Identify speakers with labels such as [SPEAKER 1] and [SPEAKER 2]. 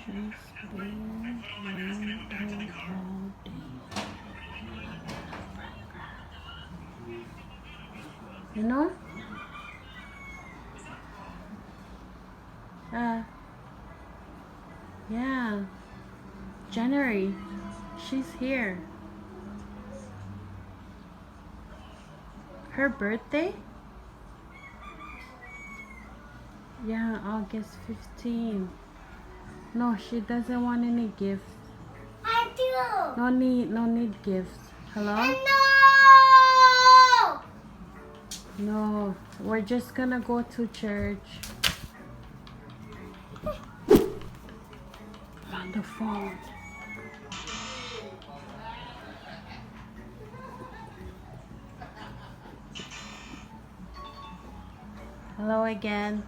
[SPEAKER 1] She's been waiting all day. You know? Yeah. January. She's here. Her birthday? Yeah, August 15th. No, she doesn't want any gifts.
[SPEAKER 2] I do.
[SPEAKER 1] No need gifts. Hello?
[SPEAKER 2] No.
[SPEAKER 1] No, we're just gonna go to church. I'm on the phone. Hello again.